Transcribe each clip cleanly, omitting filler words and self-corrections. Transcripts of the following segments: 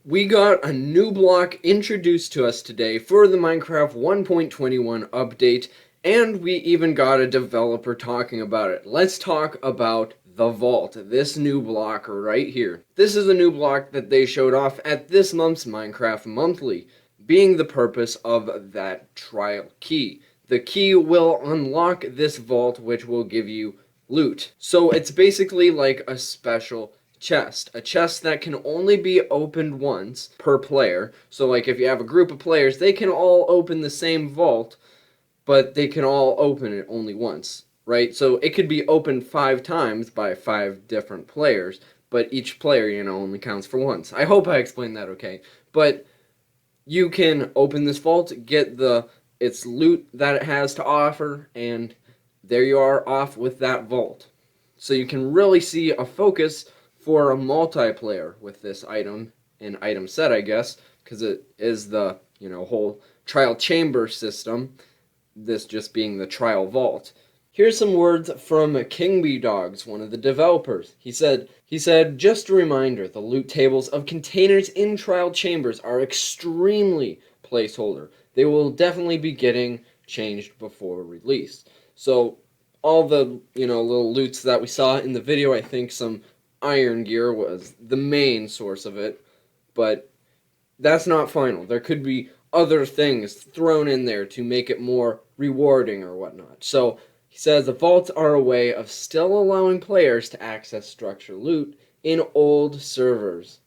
We got a new block introduced to us today for the Minecraft 1.21 update, and we even got a developer talking about it. Let's talk about the Vault, this new block right here. This is a new block that they showed off at this month's Minecraft Monthly, being the purpose of that trial key. The key will unlock this vault, which will give you loot. So it's basically like a special chest. A chest that can only be opened once per player. So like if you have a group of players, they can all open the same vault, but they can all open it only once, right? So it could be opened 5 times by 5 different players, but each player, only counts for once. I hope I explained that okay. But you can open this vault, get its loot that it has to offer, and there you are off with that vault. So you can really see a focus for a multiplayer with this item, an item set, I guess, because it is the, whole trial chamber system, this just being the trial vault. Here's some words from King B Dogs, one of the developers. He said, just a reminder, the loot tables of containers in trial chambers are extremely placeholder. They will definitely be getting changed before release. So all the, little loots that we saw in the video, I think some iron gear was the main source of it, but that's not final. There could be other things thrown in there to make it more rewarding or whatnot. So he says the vaults are a way of still allowing players to access structure loot in old servers.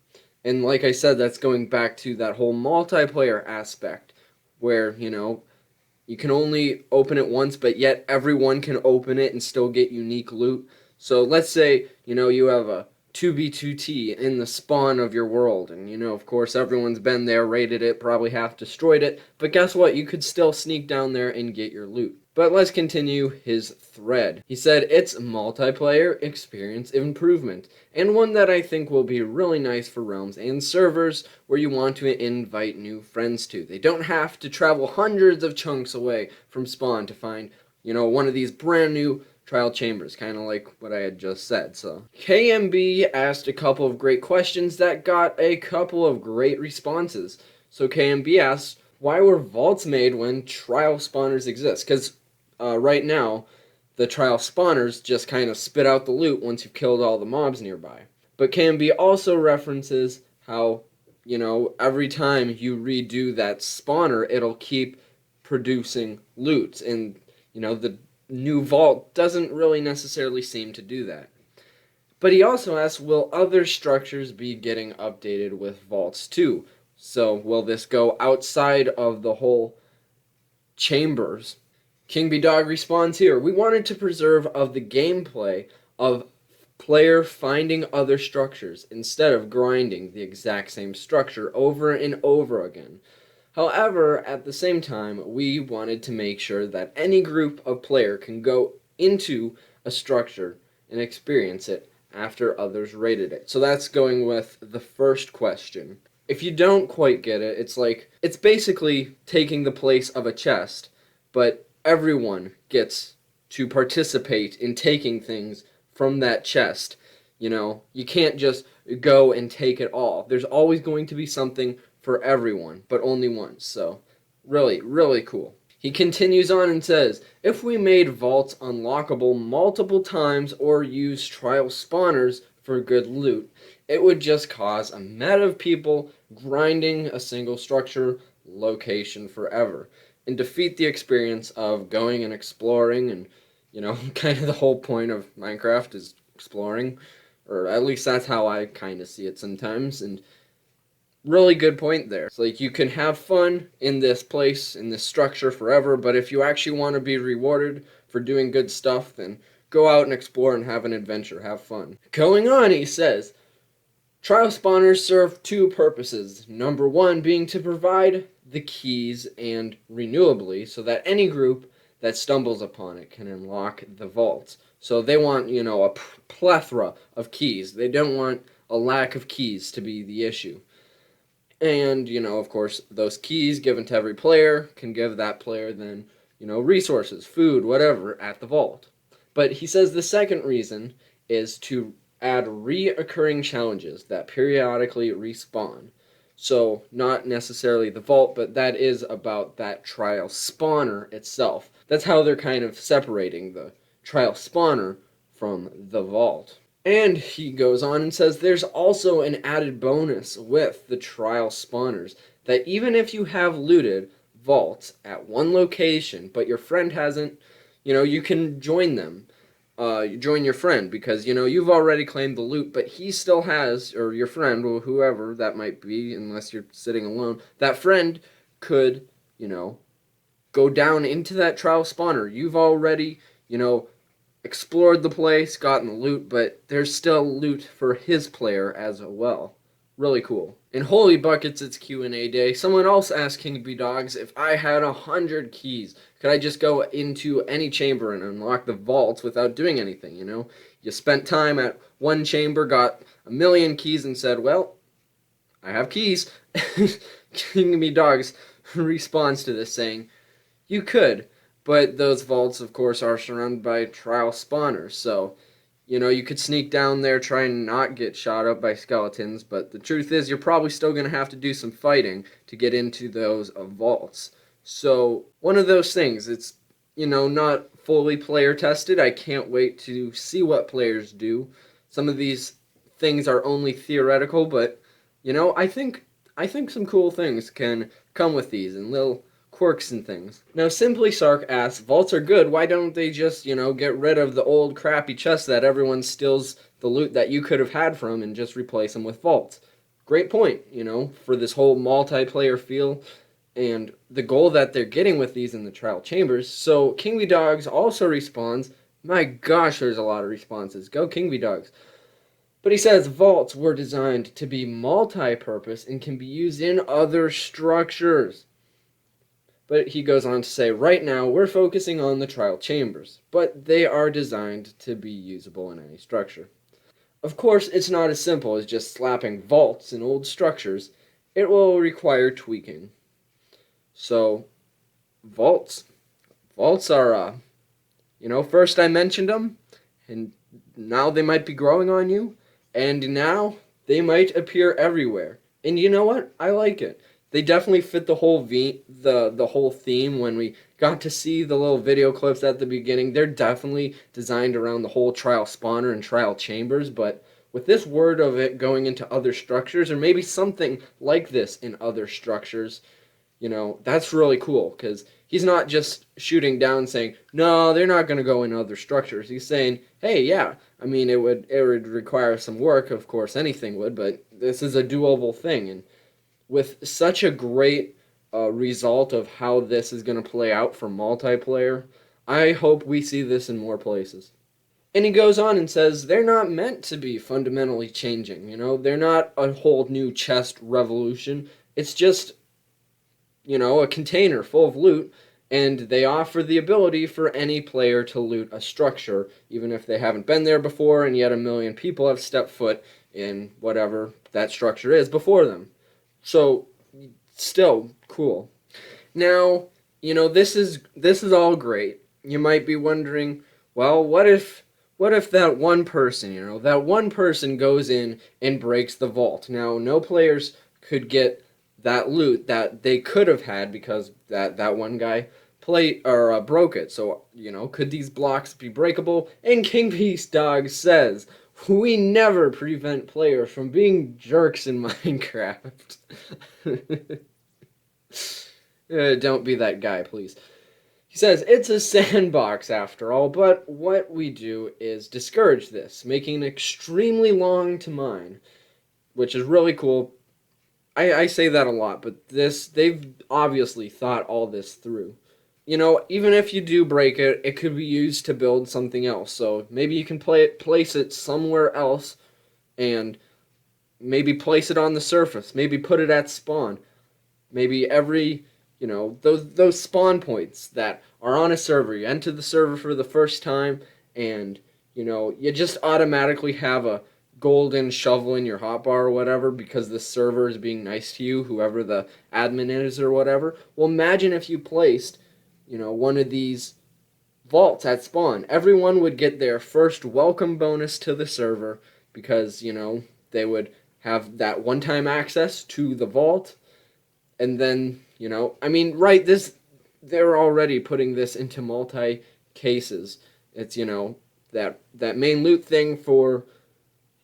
And like I said, that's going back to that whole multiplayer aspect where, you can only open it once, but yet everyone can open it and still get unique loot. So let's say, you have a 2v2t in the spawn of your world, and of course everyone's been there, raided it, probably half destroyed it, but guess what? You could still sneak down there and get your loot. But let's continue his thread. He said it's multiplayer experience improvement, and one that I think will be really nice for realms and servers where you want to invite new friends to. They don't have to travel hundreds of chunks away from spawn to find, one of these brand new trial chambers, kind of like what I had just said. So KMB asked a couple of great questions that got a couple of great responses. So KMB asked, why were vaults made when trial spawners exist? Because right now, the trial spawners just kind of spit out the loot once you've killed all the mobs nearby. But KMB also references how, every time you redo that spawner, it'll keep producing loot. And, the new vault doesn't really necessarily seem to do that. But he also asks, will other structures be getting updated with vaults too? So will this go outside of the whole chambers? King B Dog responds here, we wanted to preserve of the gameplay of player finding other structures instead of grinding the exact same structure over and over again. However, at the same time, we wanted to make sure that any group of player can go into a structure and experience it after others rated it. So that's going with the first question. If you don't quite get it, it's basically taking the place of a chest, but everyone gets to participate in taking things from that chest. You can't just go and take it all. There's always going to be something for everyone, but only once. So really, really cool. He continues on and says, if we made vaults unlockable multiple times or use trial spawners for good loot, it would just cause a meta of people grinding a single structure location forever and defeat the experience of going and exploring. And kind of the whole point of Minecraft is exploring, or at least that's how I kind of see it sometimes. And really good point there. It's like you can have fun in this place, in this structure forever, but if you actually want to be rewarded for doing good stuff, then go out and explore and have an adventure, have fun. Going on, he says, trial spawners serve 2 purposes. Number 1 being to provide the keys and renewably so that any group that stumbles upon it can unlock the vaults. So they want, a plethora of keys. They don't want a lack of keys to be the issue. And, of course, those keys given to every player can give that player then, resources, food, whatever, at the vault. But he says the second reason is to add reoccurring challenges that periodically respawn. So not necessarily the vault, but that is about that trial spawner itself. That's how they're kind of separating the trial spawner from the vault. And he goes on and says there's also an added bonus with the trial spawners, that even if you have looted vaults at one location, but your friend hasn't, you can join them. You join your friend because, you've already claimed the loot, but he still has, or your friend, or whoever that might be, unless you're sitting alone, that friend could, go down into that trial spawner. You've already, explored the place, gotten the loot, but there's still loot for his player as well. Really cool. In Holy Buckets, it's Q&A day. Someone else asked King B Dogs, if I had 100 keys, could I just go into any chamber and unlock the vaults without doing anything, You spent time at one chamber, got 1,000,000 keys, and said, well, I have keys. King B Dogs responds to this saying, you could, but those vaults, of course, are surrounded by trial spawners, so, you could sneak down there, try and not get shot up by skeletons, but the truth is you're probably still going to have to do some fighting to get into those vaults. So, one of those things, it's, not fully player tested. I can't wait to see what players do. Some of these things are only theoretical, but, I think some cool things can come with these, and little quirks and things. Now, Simply Sark asks, vaults are good, why don't they just, get rid of the old crappy chests that everyone steals the loot that you could have had from and just replace them with vaults? Great point, for this whole multiplayer feel and the goal that they're getting with these in the trial chambers. So King B Dogs also responds, my gosh, there's a lot of responses. Go King B Dogs. But he says vaults were designed to be multi-purpose and can be used in other structures. But he goes on to say, right now we're focusing on the trial chambers, but they are designed to be usable in any structure. Of course, it's not as simple as just slapping vaults in old structures. It will require tweaking. So, vaults are, first I mentioned them, and now they might be growing on you, and now they might appear everywhere. And you know what? I like it. They definitely fit the whole the whole theme when we got to see the little video clips at the beginning. They're definitely designed around the whole trial spawner and trial chambers, but with this word of it going into other structures, or maybe something like this in other structures, that's really cool, because he's not just shooting down saying, no, they're not going to go in other structures. He's saying, hey, yeah, I mean, it would require some work, of course, anything would, but this is a doable thing, and with such a great result of how this is going to play out for multiplayer, I hope we see this in more places. And he goes on and says they're not meant to be fundamentally changing, they're not a whole new chest revolution. It's just, a container full of loot, and they offer the ability for any player to loot a structure, even if they haven't been there before, and yet 1,000,000 people have stepped foot in whatever that structure is before them. So, still cool. Now, this is all great. You might be wondering, well, what if that one person, that one person goes in and breaks the vault? Now, no players could get that loot that they could have had because that one guy broke it. So, could these blocks be breakable? And King Peace Dog says, we never prevent players from being jerks in Minecraft. Don't be that guy, please. He says, it's a sandbox after all, but what we do is discourage this, making it extremely long to mine, which is really cool. I say that a lot, but they've obviously thought all this through. Even if you do break it, it could be used to build something else. So maybe you can place it somewhere else, and maybe place it on the surface. Maybe put it at spawn. Maybe every, those spawn points that are on a server. You enter the server for the first time, and, you just automatically have a golden shovel in your hotbar or whatever because the server is being nice to you, whoever the admin is or whatever. Well, imagine if you placed, one of these vaults at spawn. Everyone would get their first welcome bonus to the server because, they would have that one-time access to the vault, and then, you know, I mean, right, they're already putting this into multi-cases. It's, you know, that main loot thing for,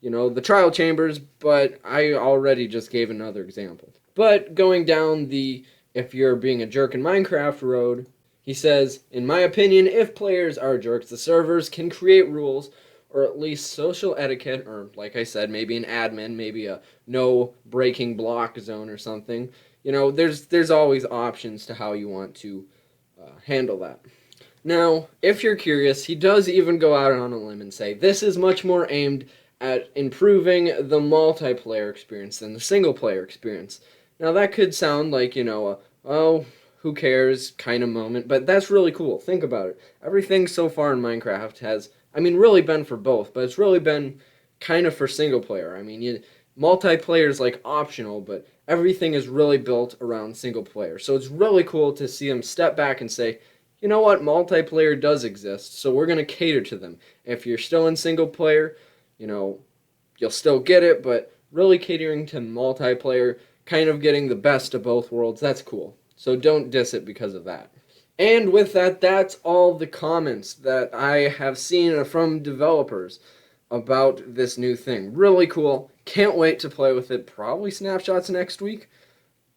you know, the trial chambers, but I already just gave another example. But going down the if you're being a jerk in Minecraft road, he says, in my opinion, if players are jerks, the servers can create rules or at least social etiquette, or like I said, maybe an admin, maybe a no breaking block zone or something. You know, there's always options to how you want to handle that. Now, if you're curious, he does even go out on a limb and say this is much more aimed at improving the multiplayer experience than the single player experience. Now, that could sound like, you know, oh, who cares kind of moment, but that's really cool. Think about it. Everything so far in Minecraft has, I mean, really been for both, but it's really been kind of for single player. I mean, multiplayer is like optional, but everything is really built around single player. So it's really cool to see them step back and say, you know what, multiplayer does exist, so we're going to cater to them. If you're still in single player, you know, you'll still get it, but really catering to multiplayer, kind of getting the best of both worlds, that's cool. So don't diss it because of that. And with that, that's all the comments that I have seen from developers about this new thing. Really cool. Can't wait to play with it. Probably snapshots next week.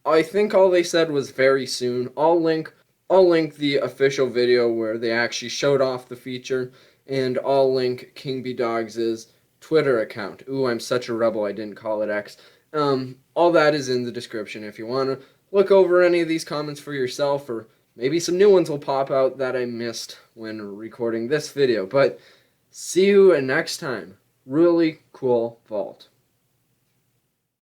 I think all they said was very soon. I'll link the official video where they actually showed off the feature, and I'll link King B Dogs' Twitter account. Ooh, I'm such a rebel, I didn't call it X. All that is in the description if you want to look over any of these comments for yourself, or maybe some new ones will pop out that I missed when recording this video. But see you next time. Really cool vault.